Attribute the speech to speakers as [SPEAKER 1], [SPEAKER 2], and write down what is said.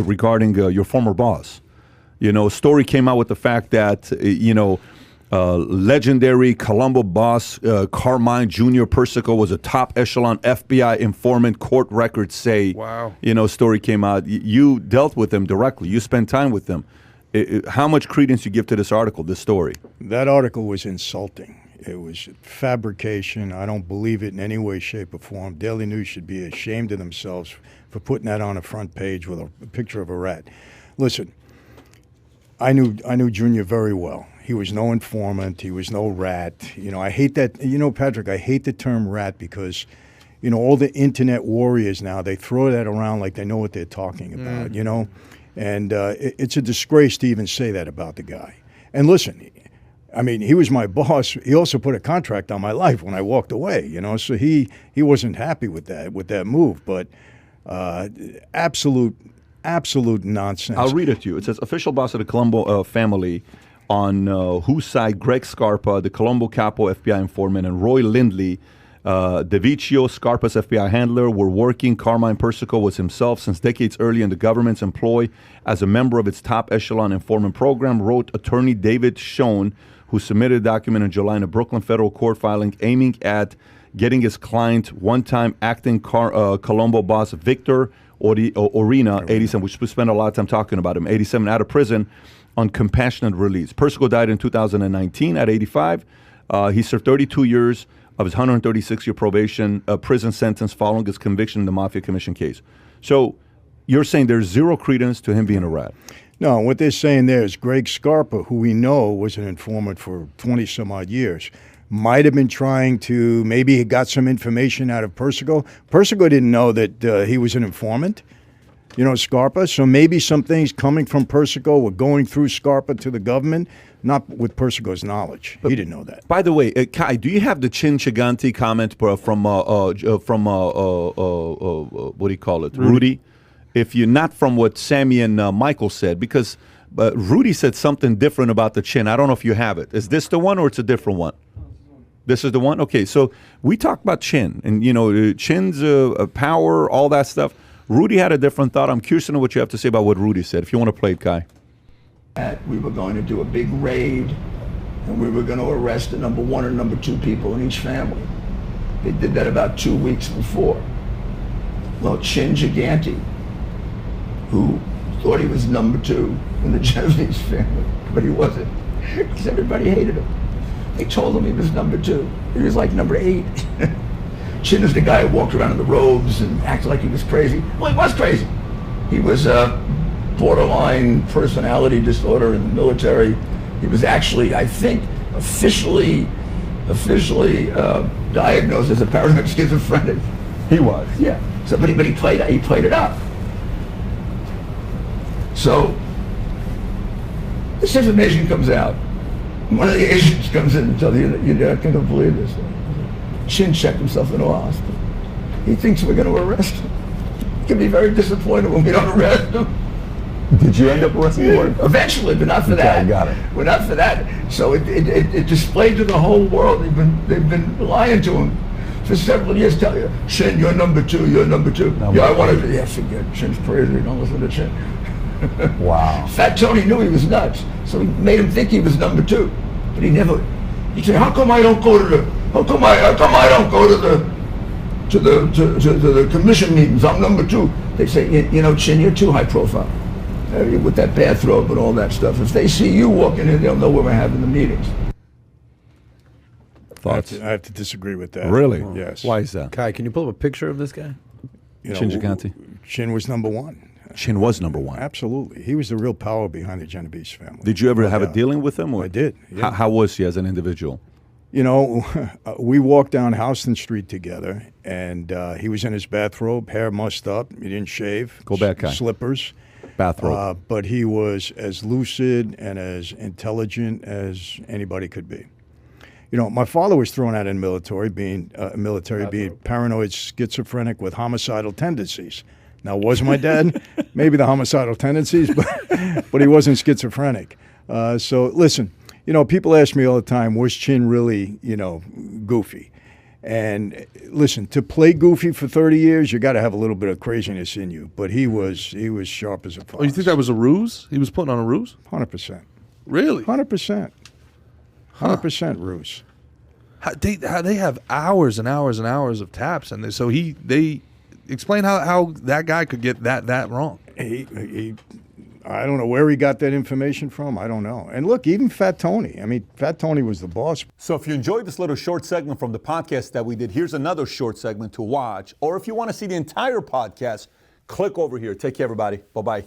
[SPEAKER 1] regarding your former boss. A story came out with the fact that, legendary Colombo boss Carmine Jr. Persico was a top echelon FBI informant, court records say.
[SPEAKER 2] Wow.
[SPEAKER 1] Story came out. You dealt with him directly. You spent time with them. How much credence you give to this article, this story?
[SPEAKER 3] That article was insulting. It was fabrication. I don't believe it in any way, shape, or form. Daily News should be ashamed of themselves for putting that on a front page with a picture of a rat. Listen, I knew Junior very well. He was no informant. He was no rat. I hate that. Patrick, I hate the term rat because, all the internet warriors now, they throw that around like they know what they're talking about, And it's a disgrace to even say that about the guy. And listen, he was my boss. He also put a contract on my life when I walked away, so he wasn't happy with that move. But absolute nonsense.
[SPEAKER 1] I'll read it to you. It says, official boss of the Colombo family on whose side Greg Scarpa, the Colombo Capo FBI informant, and Roy Lindley, DeViccio, Scarpa's FBI handler, were working. Carmine Persico was himself since decades early in the government's employ as a member of its top echelon informant program, wrote attorney David Schoen, who submitted a document in July in a Brooklyn federal court filing aiming at getting his client, one-time acting Colombo boss Victor Orina, 87, which we spent a lot of time talking about him, 87, out of prison on compassionate release. Persico died in 2019 at 85. He served 32 years of his 136-year probation prison sentence following his conviction in the Mafia Commission case. So you're saying there's zero credence to him being a rat?
[SPEAKER 3] No, what they're saying there is Greg Scarpa, who we know was an informant for 20-some-odd years, might have been trying to, maybe he got some information out of Persico. Persico didn't know that he was an informant, Scarpa. So maybe some things coming from Persico were going through Scarpa to the government, not with Persico's knowledge. He didn't know that.
[SPEAKER 1] By the way, Kai, do you have the Cigante comment from what do you call it, Rudy? If you're not from what Sammy and Michael said, because Rudy said something different about the chin. I don't know if you have it. Is this the one or it's a different one? This is the one? Okay, so we talked about chin, and chin's power, all that stuff. Rudy had a different thought. I'm curious to know what you have to say about what Rudy said. If you want to play it, Kai.
[SPEAKER 4] We were going to do a big raid, and we were going to arrest the number one or number two people in each family. They did that about 2 weeks before. Well, Gigante, who thought he was number two in the Genovese family, but he wasn't, because everybody hated him. They told him he was number two. He was like number 8. Chin is the guy who walked around in the robes and acted like he was crazy. Well, he was crazy. He was borderline personality disorder in the military. He was actually, I think, officially diagnosed as a paranoid schizophrenic.
[SPEAKER 1] He was.
[SPEAKER 4] Yeah. So, but he played it up. So this information comes out. One of the agents comes in and tells you that you're not going to believe this. Chin checked himself into a hospital. He thinks we're going to arrest him. He can be very disappointed when we don't arrest him.
[SPEAKER 1] Did you end up arresting him?
[SPEAKER 4] Eventually, but not for that.
[SPEAKER 1] Got it.
[SPEAKER 4] But not for that. So it displayed to the whole world. They've been lying to him for several years. Tell you, Chin, you're number two. You're number two. I want to. Yeah, forget. Chin's crazy. Don't listen to Chin.
[SPEAKER 1] Wow.
[SPEAKER 4] Fat Tony knew he was nuts, so he made him think he was number two. But he never. He'd say, "How come I don't go to the? How come I don't go to the commission meetings? I'm number two." They say, Chin, you're too high profile. With that bathrobe and all that stuff. If they see you walking in, they'll know where we're having the meetings.
[SPEAKER 1] Thoughts?
[SPEAKER 3] I have to disagree with that.
[SPEAKER 1] Really?
[SPEAKER 3] Yes.
[SPEAKER 1] Why is that?
[SPEAKER 2] Kai, can you pull up a picture of this guy?
[SPEAKER 1] Chin Gigante?
[SPEAKER 3] Chin was number one.
[SPEAKER 1] Chin was number one.
[SPEAKER 3] Absolutely. He was the real power behind the Genovese family.
[SPEAKER 1] Did you ever have a dealing with him? Or?
[SPEAKER 3] I did. Yeah.
[SPEAKER 1] How was he as an individual?
[SPEAKER 3] We walked down Houston Street together, and he was in his bathrobe, hair mussed up. He didn't shave.
[SPEAKER 1] Go back, Kai.
[SPEAKER 3] Slippers.
[SPEAKER 1] Bathrobe.
[SPEAKER 3] But he was as lucid and as intelligent as anybody could be. My father was thrown out in the military, being paranoid schizophrenic with homicidal tendencies. Now, was my dad maybe the homicidal tendencies, but he wasn't schizophrenic. So listen, people ask me all the time, was Chin really, goofy? And listen, to play goofy for 30 years, you got to have a little bit of craziness in you. But he was sharp as a fox.
[SPEAKER 5] Oh, you think that was a ruse? He was putting on a ruse?
[SPEAKER 3] 100%.
[SPEAKER 5] Really?
[SPEAKER 3] 100%. 100% ruse.
[SPEAKER 5] How they have hours and hours and hours of taps, and they explain how that guy could get that wrong.
[SPEAKER 3] I don't know where he got that information from. I don't know. And look, even Fat Tony. I mean, Fat Tony was the boss.
[SPEAKER 1] So if you enjoyed this little short segment from the podcast that we did, here's another short segment to watch. Or if you want to see the entire podcast, click over here. Take care, everybody. Bye-bye.